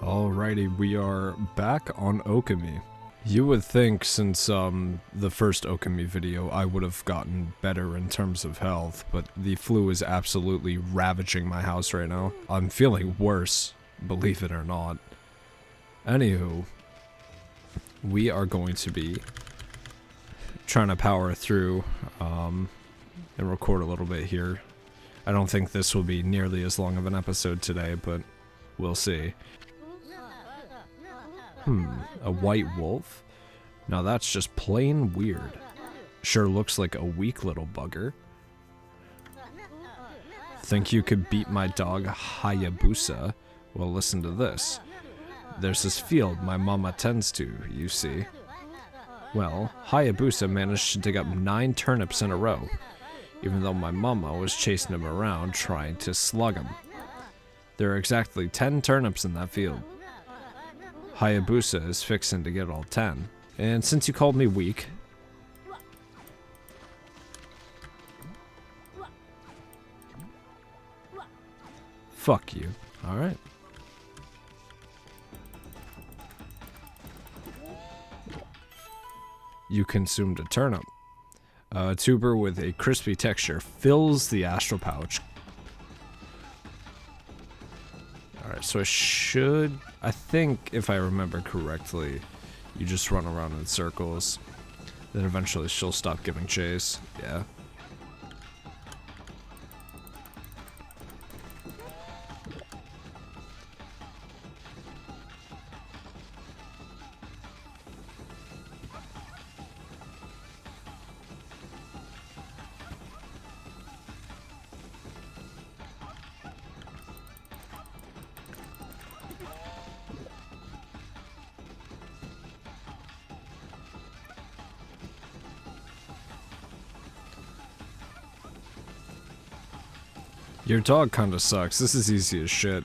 Alrighty, we are back on Ōkami. You would think since the first Ōkami video I would have gotten better in terms of health, but the flu is absolutely ravaging my house right now. I'm feeling worse, believe it or not. Anywho, we are going to be trying to power through and record a little bit here. I don't think this will be nearly as long of an episode today, but we'll see. A white wolf? Now that's just plain weird. Sure looks like a weak little bugger. Think you could beat my dog Hayabusa? Well, listen to this. There's this field my mama tends to, you see. Well, Hayabusa managed to dig up 9 turnips in a row, even though my mama was chasing him around trying to slug him. There are exactly 10 turnips in that field. Hayabusa is fixing to get all 10. And since you called me weak... Fuck you. Alright. You consumed a turnip. A tuber with a crispy texture fills the astral pouch. Alright, so I think, if I remember correctly, you just run around in circles. Then eventually she'll stop giving chase. Yeah. Your dog kinda sucks. This is easy as shit.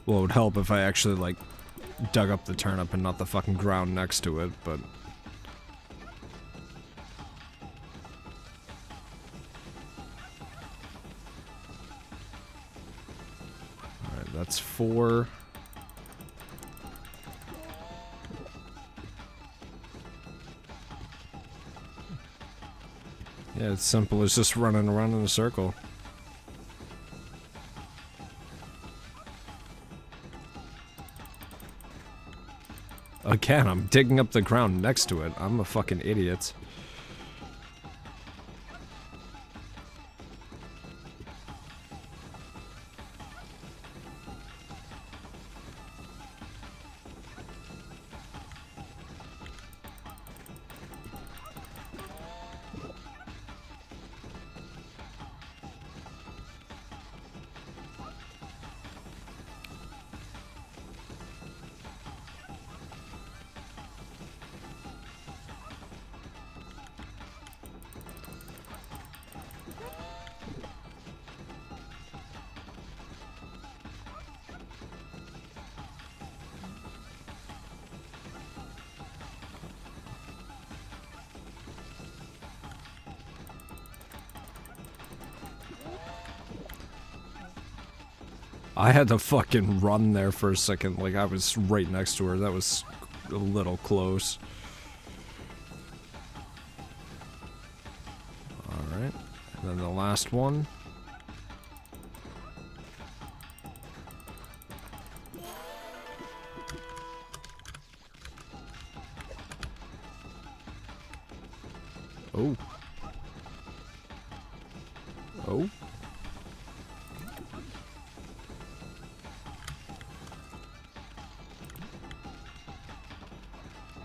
Well, it would help if I actually, like, dug up the turnip and not the fucking ground next to it, but... Alright, that's 4. Yeah, it's simple as just running around in a circle. Again, I'm digging up the ground next to it. I'm a fucking idiot. I had to fucking run there for a second, like I was right next to her. That was a little close. Alright, and then the last one. Oh. Oh.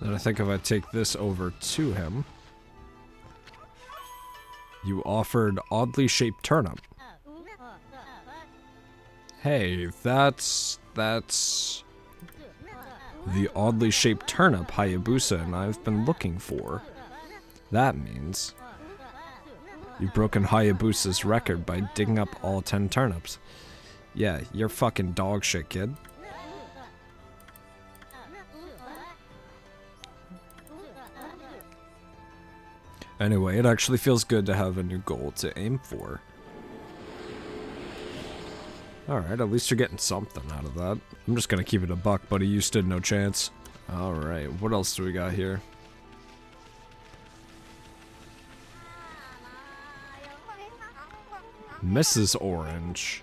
Then I think if I take this over to him... You offered oddly shaped turnip. Hey, that's the oddly shaped turnip Hayabusa and I've been looking for. That means you've broken Hayabusa's record by digging up all 10 turnips. Yeah, you're fucking dog shit, kid. Anyway, it actually feels good to have a new goal to aim for. Alright, at least you're getting something out of that. I'm just gonna keep it a buck, buddy. You stood no chance. Alright, what else do we got here? Mrs. Orange.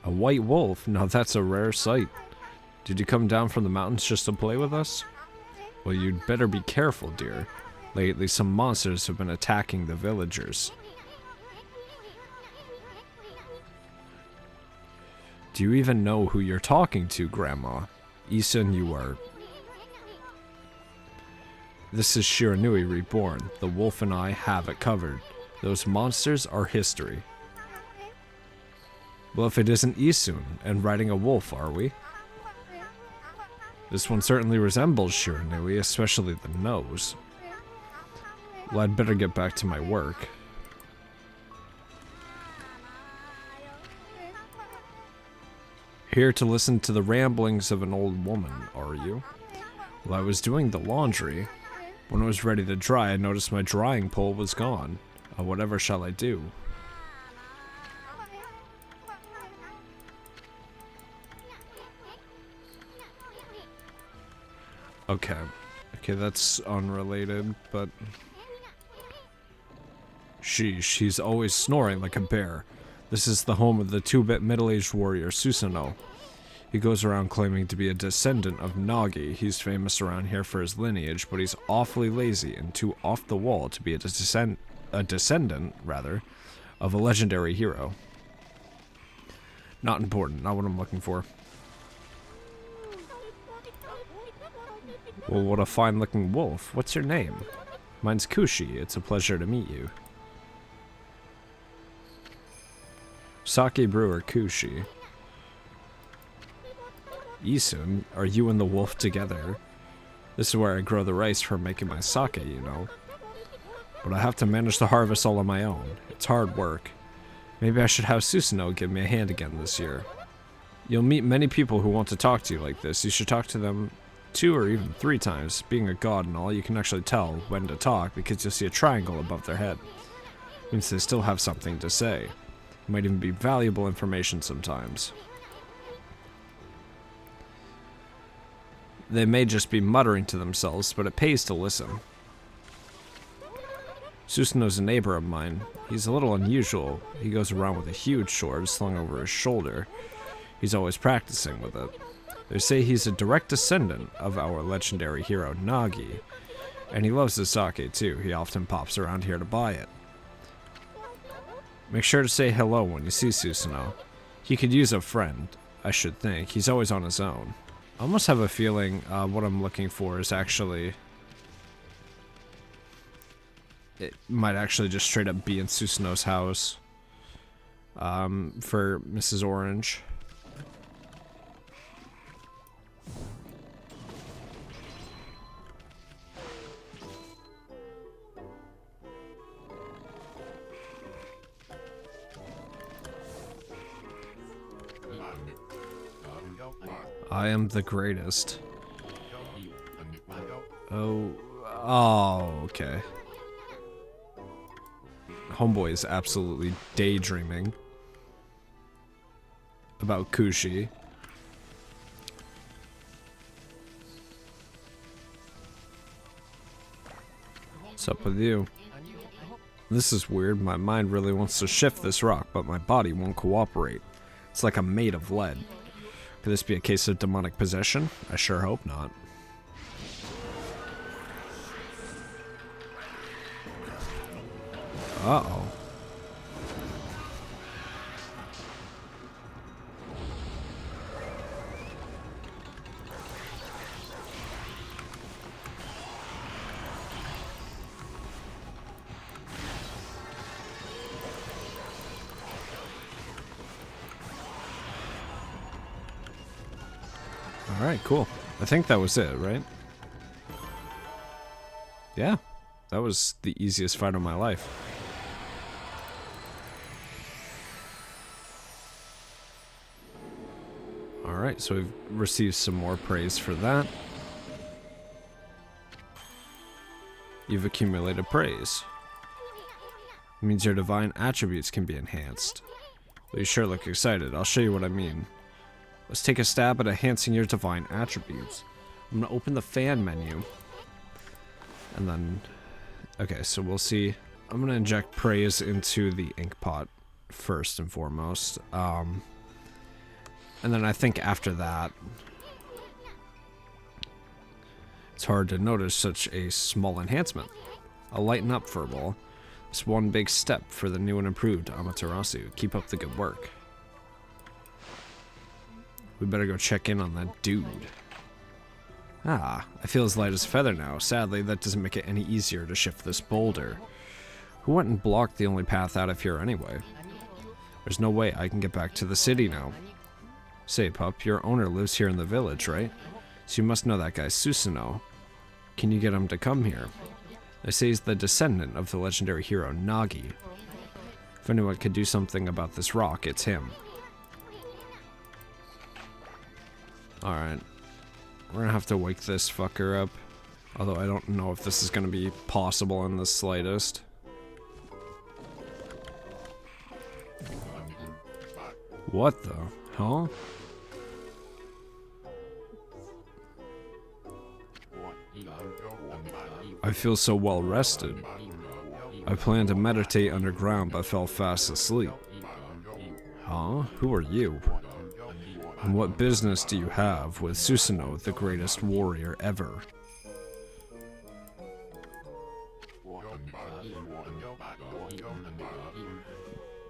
A white wolf? Now that's a rare sight. Did you come down from the mountains just to play with us? Well, you'd better be careful, dear. Lately, some monsters have been attacking the villagers. Do you even know who you're talking to, Grandma? Isun, you are... This is Shiranui reborn. The wolf and I have it covered. Those monsters are history. Well, if it isn't Isun, and riding a wolf, are we? This one certainly resembles Shiranui, especially the nose. Well, I'd better get back to my work. Here to listen to the ramblings of an old woman, are you? Well, I was doing the laundry. When it was ready to dry, I noticed my drying pole was gone. Whatever shall I do? Okay. Okay, that's unrelated, but... She's always snoring like a bear. This is the home of the 2-bit middle-aged warrior Susano. He goes around claiming to be a descendant of Nagi. He's famous around here for his lineage, but he's awfully lazy and too off the wall to be a descendant, of a legendary hero. Not important, not what I'm looking for. Well, what a fine-looking wolf. What's your name? Mine's Kushi. It's a pleasure to meet you. Sake brewer Kushi. Isun, are you and the wolf together? This is where I grow the rice for making my sake, you know. But I have to manage the harvest all on my own. It's hard work. Maybe I should have Susano give me a hand again this year. You'll meet many people who want to talk to you like this. You should talk to them 2 or even 3 times. Being a god and all, you can actually tell when to talk because you'll see a triangle above their head. It means they still have something to say. It might even be valuable information sometimes. They may just be muttering to themselves, but it pays to listen. Susano's a neighbor of mine. He's a little unusual. He goes around with a huge sword slung over his shoulder. He's always practicing with it. They say he's a direct descendant of our legendary hero Nagi, and he loves his sake too. He often pops around here to buy it. Make sure to say hello when you see Susano. He could use a friend, I should think. He's always on his own. I almost have a feeling what I'm looking for is actually... It might actually just straight up be in Susano's house. For Mrs. Orange. I am the greatest. Oh, okay. Homeboy is absolutely daydreaming about Kushi. What's up with you? This is weird. My mind really wants to shift this rock, but my body won't cooperate. It's like I'm made of lead. Could this be a case of demonic possession? I sure hope not. Uh-oh. Alright, cool. I think that was it, right? Yeah. That was the easiest fight of my life. Alright, so we've received some more praise for that. You've accumulated praise. It means your divine attributes can be enhanced. Well, you sure look excited. I'll show you what I mean. Let's take a stab at enhancing your divine attributes. I'm gonna open the fan menu. And then... Okay, so we'll see. I'm gonna inject praise into the ink pot first and foremost. And then I think after that... It's hard to notice such a small enhancement. I'll lighten up Furball. It's one big step for the new and improved Amaterasu. Keep up the good work. We better go check in on that dude. Ah, I feel as light as a feather now. Sadly, that doesn't make it any easier to shift this boulder. Who went and blocked the only path out of here anyway? There's no way I can get back to the city now. Say, pup, your owner lives here in the village, right? So you must know that guy Susano. Can you get him to come here? They say he's the descendant of the legendary hero Nagi. If anyone could do something about this rock, it's him. Alright. We're gonna have to wake this fucker up. Although I don't know if this is gonna be possible in the slightest. What the? Huh? I feel so well rested. I planned to meditate underground but fell fast asleep. Huh? Who are you? And what business do you have with Susano, the greatest warrior ever?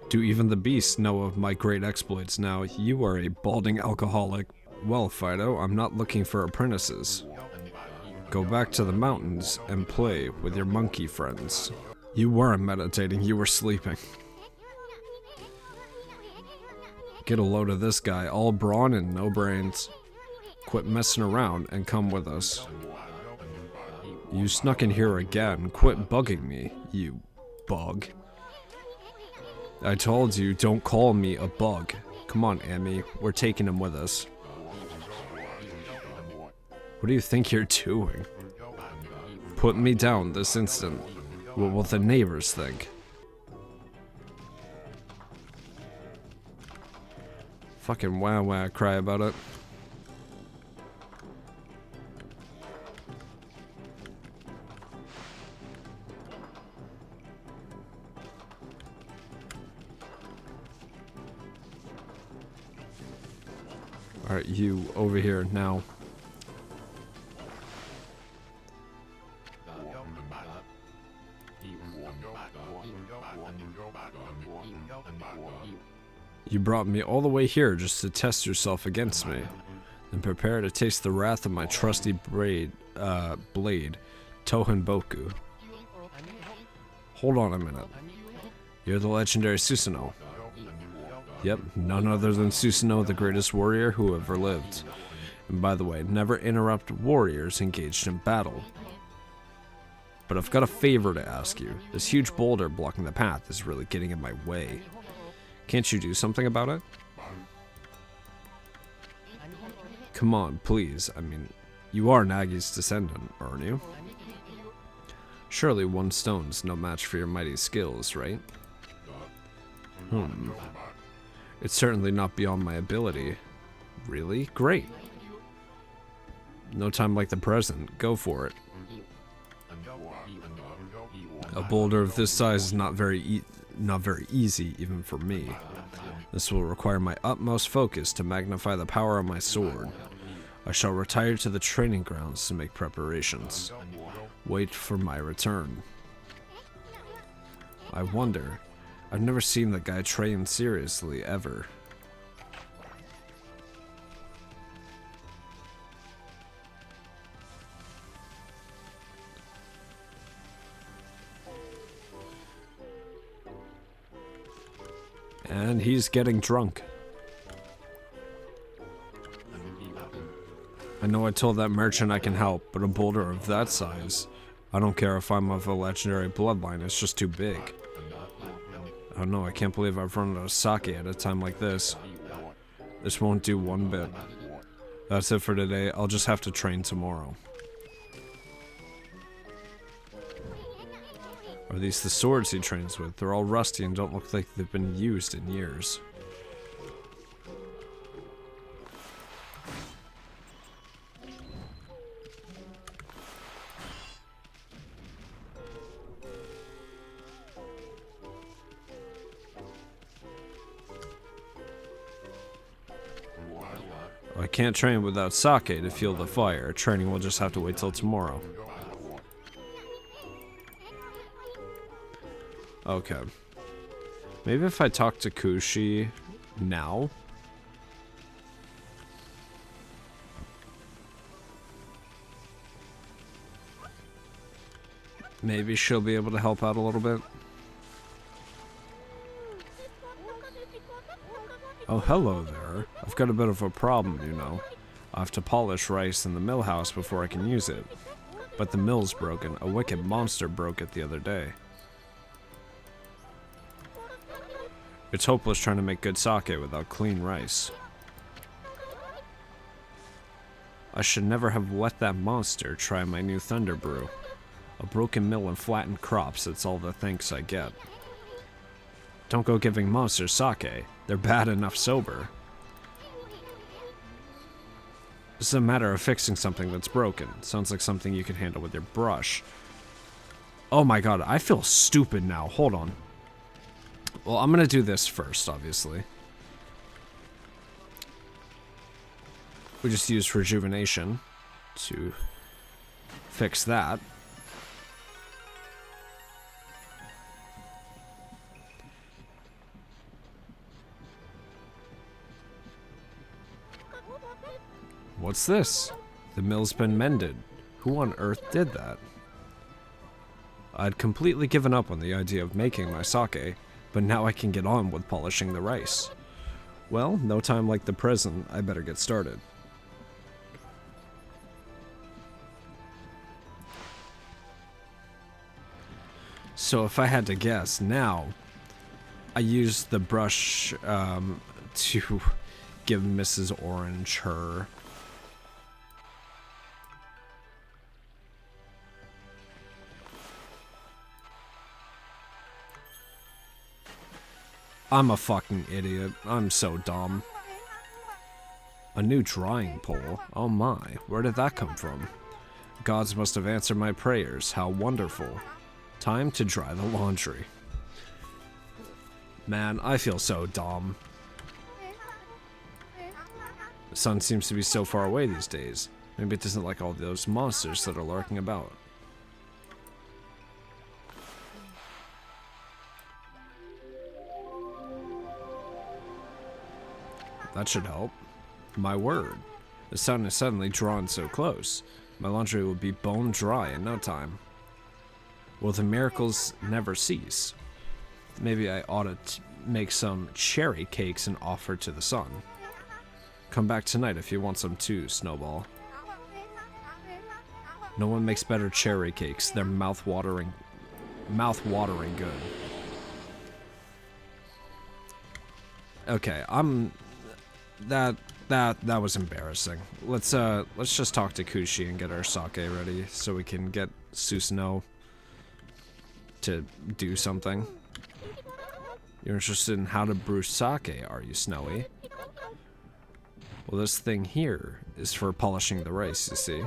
Do even the beasts know of my great exploits now? You are a balding alcoholic. Well, Fido, I'm not looking for apprentices. Go back to the mountains and play with your monkey friends. You weren't meditating, you were sleeping. Get a load of this guy, all brawn and no brains. Quit messing around and come with us. You snuck in here again. Quit bugging me, you bug. I told you, don't call me a bug. Come on, Amy, we're taking him with us. What do you think you're doing? Put me down this instant. What will the neighbors think? Fucking wow, cry about it. Alright, you over here now. You brought me all the way here just to test yourself against me, and prepare to taste the wrath of my trusty blade, Tohen Boku. Hold on a minute. You're the legendary Susano. Yep, none other than Susano, the greatest warrior who ever lived. And by the way, never interrupt warriors engaged in battle. But I've got a favor to ask you. This huge boulder blocking the path is really getting in my way. Can't you do something about it? Come on, please. I mean, you are Nagi's descendant, aren't you? Surely one stone's no match for your mighty skills, right? It's certainly not beyond my ability. Really? Great. No time like the present. Go for it. A boulder of this size is not very easy even for me. This will require my utmost focus to magnify the power of my sword. I shall retire to the training grounds to make preparations. Wait for my return. I wonder. I've never seen the guy train seriously, ever. And he's getting drunk. I know I told that merchant I can help, but a boulder of that size, I don't care if I'm of a legendary bloodline, it's just too big. Oh no, I can't believe I've run out of sake at a time like this. This won't do one bit. That's it for today, I'll just have to train tomorrow. Are these the swords he trains with? They're all rusty and don't look like they've been used in years. I can't train without sake to fuel the fire. Training will just have to wait till tomorrow. Okay. Maybe if I talk to Kushi now? Maybe she'll be able to help out a little bit. Oh, hello there. I've got a bit of a problem, you know. I have to polish rice in the mill house before I can use it. But the mill's broken. A wicked monster broke it the other day. It's hopeless trying to make good sake without clean rice. I should never have let that monster try my new thunder brew. A broken mill and flattened crops, that's all the thanks I get. Don't go giving monsters sake. They're bad enough sober. This is a matter of fixing something that's broken. Sounds like something you can handle with your brush. Oh my god, I feel stupid now. Hold on. Well, I'm gonna do this first, obviously. We just used rejuvenation to fix that. What's this? The mill's been mended. Who on earth did that? I'd completely given up on the idea of making my sake, but now I can get on with polishing the rice. Well, no time like the present, I better get started. So if I had to guess, now, I used the brush to give Mrs. Orange her... I'm a fucking idiot. I'm so dumb. A new drying pole? Oh my, where did that come from? Gods must have answered my prayers. How wonderful. Time to dry the laundry. Man, I feel so dumb. The sun seems to be so far away these days. Maybe it doesn't like all those monsters that are lurking about. That should help. My word. The sun is suddenly drawn so close. My laundry will be bone dry in no time. Will the miracles never cease? Maybe I ought to make some cherry cakes and offer to the sun. Come back tonight if you want some too, Snowball. No one makes better cherry cakes. They're mouth-watering good. Okay, that was embarrassing. Let's just talk to Kushi and get our sake ready so we can get Susano to do something. You're interested in how to brew sake, are you, Snowy? Well, this thing here is for polishing the rice, you see.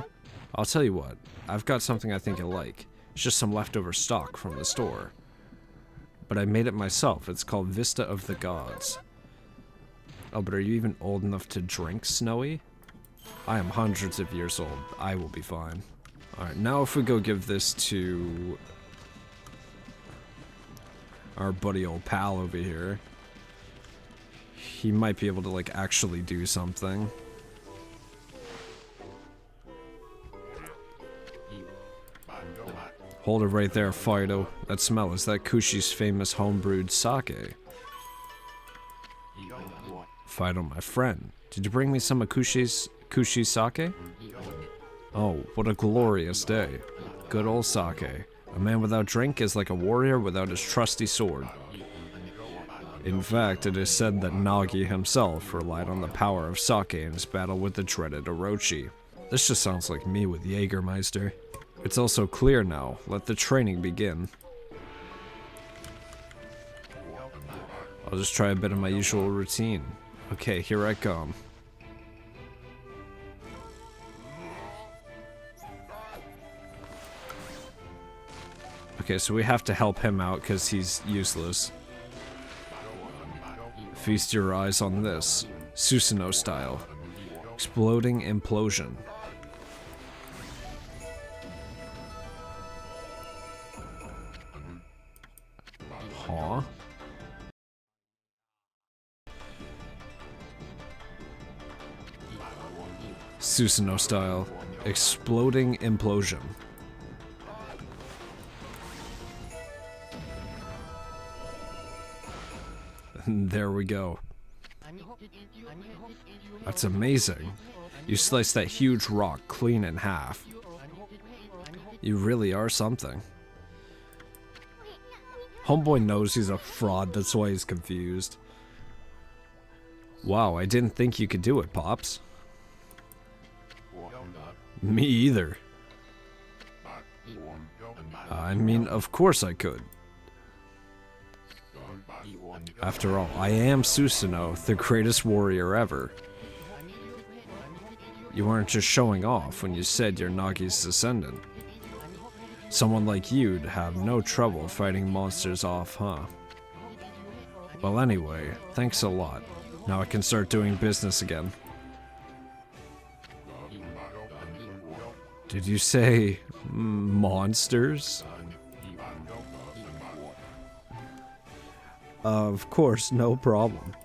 I'll tell you what, I've got something I think you'll like. It's just some leftover stock from the store. But I made it myself. It's called Vista of the Gods. Oh, but are you even old enough to drink, Snowy? I am hundreds of years old. I will be fine. Alright, now if we go give this to our buddy old pal over here, he might be able to, like, actually do something. Hold it right there, Fido. That smell, is that Kushi's famous homebrewed sake? Fido, my friend, did you bring me some of Kushi's sake? Oh, what a glorious day. Good old sake. A man without drink is like a warrior without his trusty sword. In fact, it is said that Nagi himself relied on the power of sake in his battle with the dreaded Orochi. This just sounds like me with Jägermeister. It's also clear now. Let the training begin. I'll just try a bit of my usual routine. Okay, here I come. Okay, so we have to help him out because he's useless. Feast your eyes on this, Susano style. Exploding implosion. Huh? Susano style. Exploding implosion. There we go. That's amazing. You sliced that huge rock clean in half. You really are something. Homeboy knows he's a fraud, that's why he's confused. Wow, I didn't think you could do it, Pops. Me either. I mean, of course I could. After all, I am Susano, the greatest warrior ever. You weren't just showing off when you said you're Nagi's descendant. Someone like you'd have no trouble fighting monsters off, huh? Well anyway, thanks a lot. Now I can start doing business again. Did you say monsters? Of course, no problem.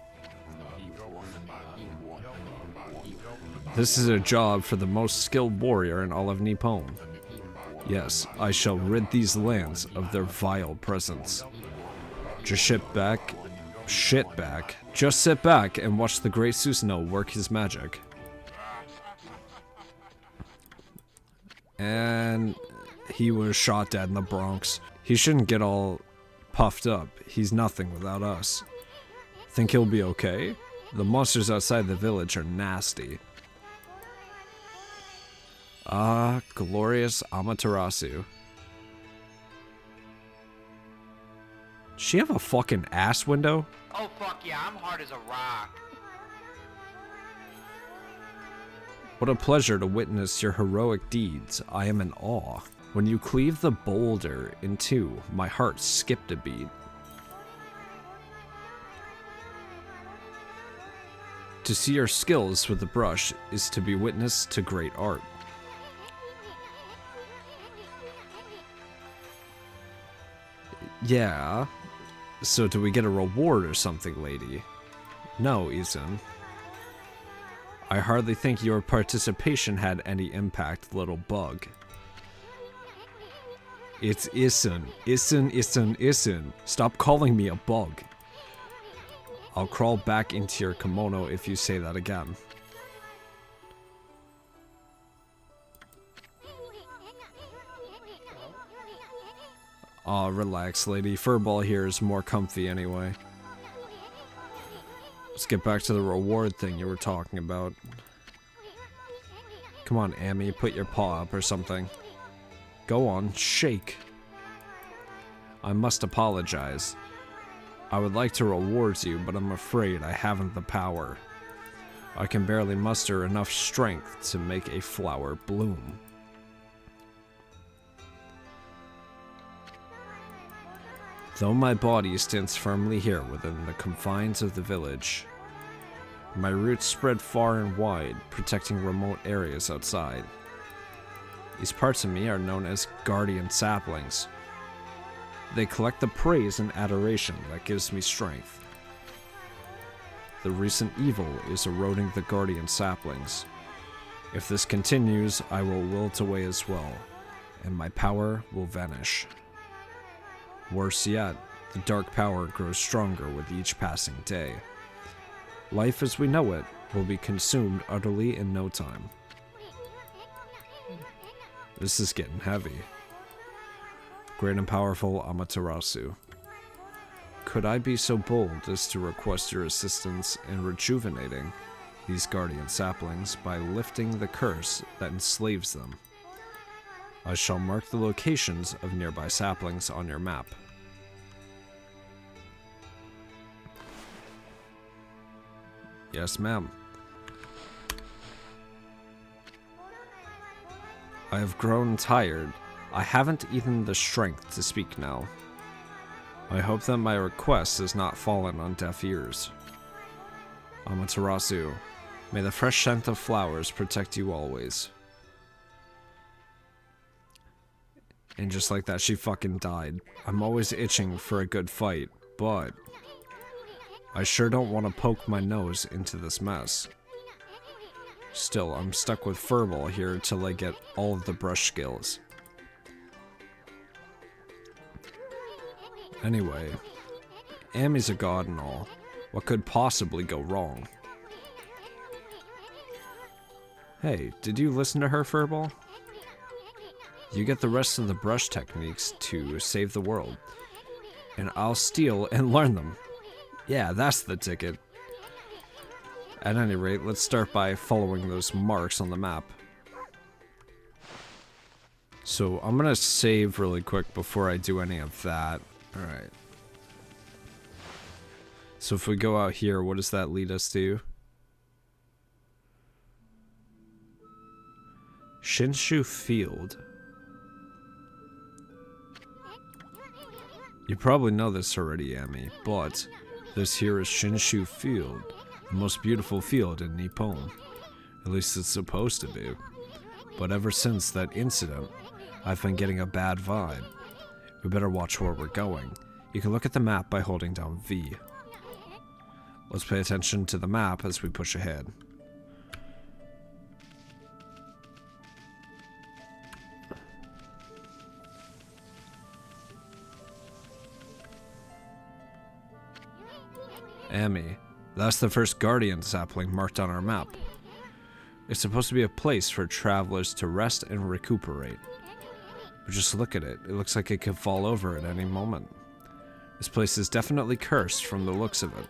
This is a job for the most skilled warrior in all of Nippon. Yes, I shall rid these lands of their vile presence. Just sit back, just sit back and watch the great Susano work his magic. And he was shot dead in the Bronx. He shouldn't get all puffed up. He's nothing without us. Think he'll be okay? The monsters outside the village are nasty. Ah, glorious Amaterasu. Does she have a fucking ass window? Oh fuck yeah, I'm hard as a rock. What a pleasure to witness your heroic deeds. I am in awe. When you cleave the boulder in two, my heart skipped a beat. To see your skills with the brush is to be witness to great art. Yeah. So do we get a reward or something, lady? No, Isun. I hardly think your participation had any impact, little bug. It's Isun. Isun. Stop calling me a bug. I'll crawl back into your kimono if you say that again. Aw, relax, lady. Furball here is more comfy anyway. Let's get back to the reward thing you were talking about. Come on, Amy, put your paw up or something. Go on, shake. I must apologize. I would like to reward you, but I'm afraid I haven't the power. I can barely muster enough strength to make a flower bloom. Though my body stands firmly here within the confines of the village, my roots spread far and wide, protecting remote areas outside. These parts of me are known as guardian saplings. They collect the praise and adoration that gives me strength. The recent evil is eroding the guardian saplings. If this continues, I will wilt away as well, and my power will vanish. Worse yet, the dark power grows stronger with each passing day. Life as we know it will be consumed utterly in no time. This is getting heavy. Great and powerful Amaterasu. Could I be so bold as to request your assistance in rejuvenating these guardian saplings by lifting the curse that enslaves them? I shall mark the locations of nearby saplings on your map. Yes, ma'am. I have grown tired. I haven't even the strength to speak now. I hope that my request has not fallen on deaf ears. Amaterasu, May the fresh scent of flowers protect you always. And just like that, she fucking died. I'm always itching for a good fight, but I sure don't want to poke my nose into this mess. Still, I'm stuck with Furball here till I get all of the brush skills. Anyway, Amy's a god and all. What could possibly go wrong? Hey, did you listen to her, Furball? You get the rest of the brush techniques to save the world, and I'll steal and learn them. Yeah, that's the ticket. At any rate, let's start by following those marks on the map. So I'm gonna save really quick before I do any of that. Alright. So if we go out here, what does that lead us to? Shinshu Field. You probably know this already, Amy, but this here is Shinshu Field, the most beautiful field in Nippon. At least it's supposed to be. But ever since that incident, I've been getting a bad vibe. We better watch where we're going. You can look at the map by holding down V. Let's pay attention to the map as we push ahead. Amy, that's the first guardian sapling marked on our map. It's supposed to be a place for travelers to rest and recuperate. But just look at it, it looks like it could fall over at any moment. This place is definitely cursed from the looks of it.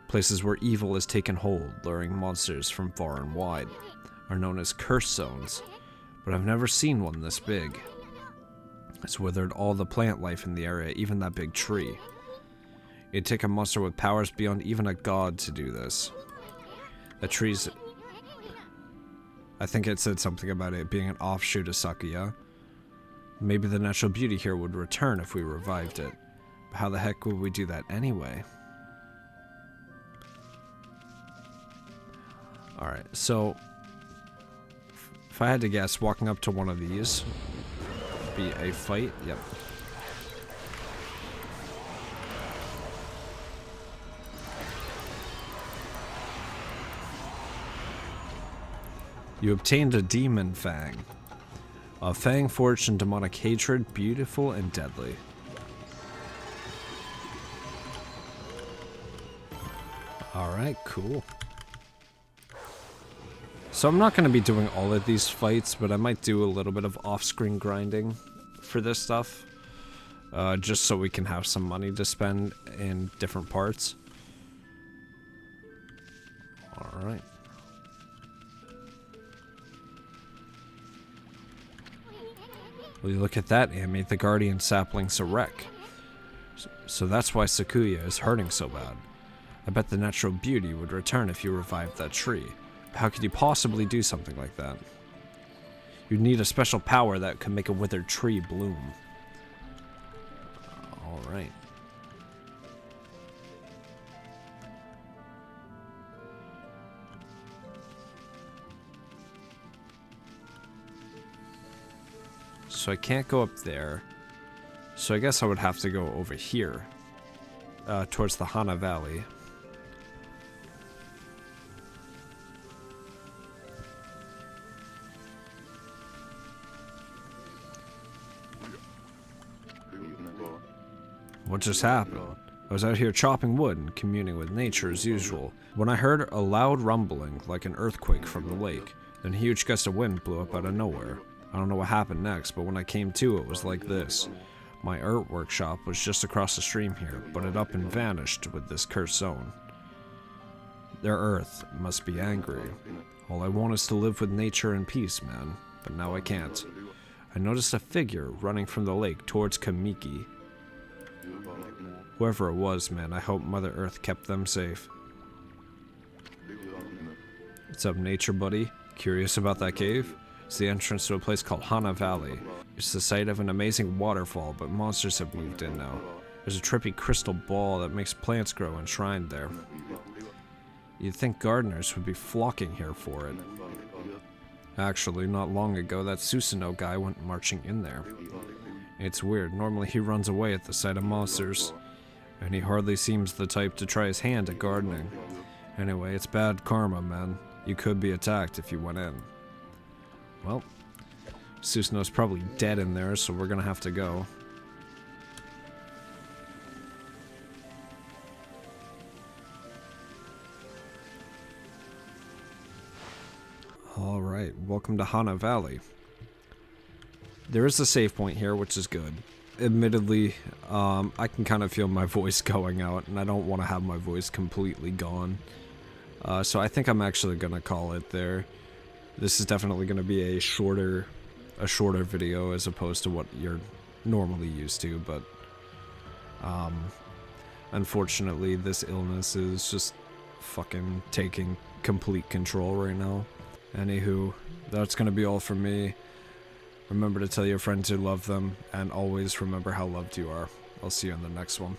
Places where evil has taken hold, luring monsters from far and wide, are known as curse zones, but I've never seen one this big. It's withered all the plant life in the area, even that big tree. It'd take a monster with powers beyond even a god to do this. The tree's... I think it said something about it being an offshoot of Sakuya. Maybe the natural beauty here would return if we revived it. But how the heck would we do that anyway? Alright, so... if I had to guess, walking up to one of these would be a fight. Yep. You obtained a demon fang. A fang forged in demonic hatred, beautiful and deadly. Alright, cool. So I'm not going to be doing all of these fights, but I might do a little bit of off-screen grinding for this stuff. Just so we can have some money to spend in different parts. Alright. Well, you look at that, Amy, the guardian sapling's a wreck. So that's why Sakuya is hurting so bad. I bet the natural beauty would return if you revived that tree. How could you possibly do something like that? You'd need a special power that could make a withered tree bloom. Alright. So I can't go up there. So I guess I would have to go over here. Towards the Hana Valley. What just happened? I was out here chopping wood and communing with nature as usual, when I heard a loud rumbling like an earthquake from the lake. Then a huge gust of wind blew up out of nowhere. I don't know what happened next, but when I came to, it was like this. My art workshop was just across the stream here, but it up and vanished with this cursed zone. Their earth must be angry. All I want is to live with nature in peace, man, but now I can't. I noticed a figure running from the lake towards Kamiki. Whoever it was, man, I hope Mother Earth kept them safe. What's up, nature buddy? Curious about that cave? It's the entrance to a place called Hana Valley. It's the site of an amazing waterfall, but monsters have moved in now. There's a trippy crystal ball that makes plants grow enshrined there. You'd think gardeners would be flocking here for it. Actually, not long ago, that Susano guy went marching in there. It's weird, normally he runs away at the sight of monsters, and he hardly seems the type to try his hand at gardening. Anyway, it's bad karma, man. You could be attacked if you went in. Well, Susano's probably dead in there, so we're gonna have to go. Alright, welcome to Hana Valley. There is a save point here, which is good. Admittedly, I can kind of feel my voice going out, and I don't want to have my voice completely gone. So I think I'm actually going to call it there. This is definitely going to be a shorter video as opposed to what you're normally used to, but unfortunately this illness is just fucking taking complete control right now. Anywho, that's gonna be all from me. Remember to tell your friends you love them, and always remember how loved you are. I'll see you in the next one.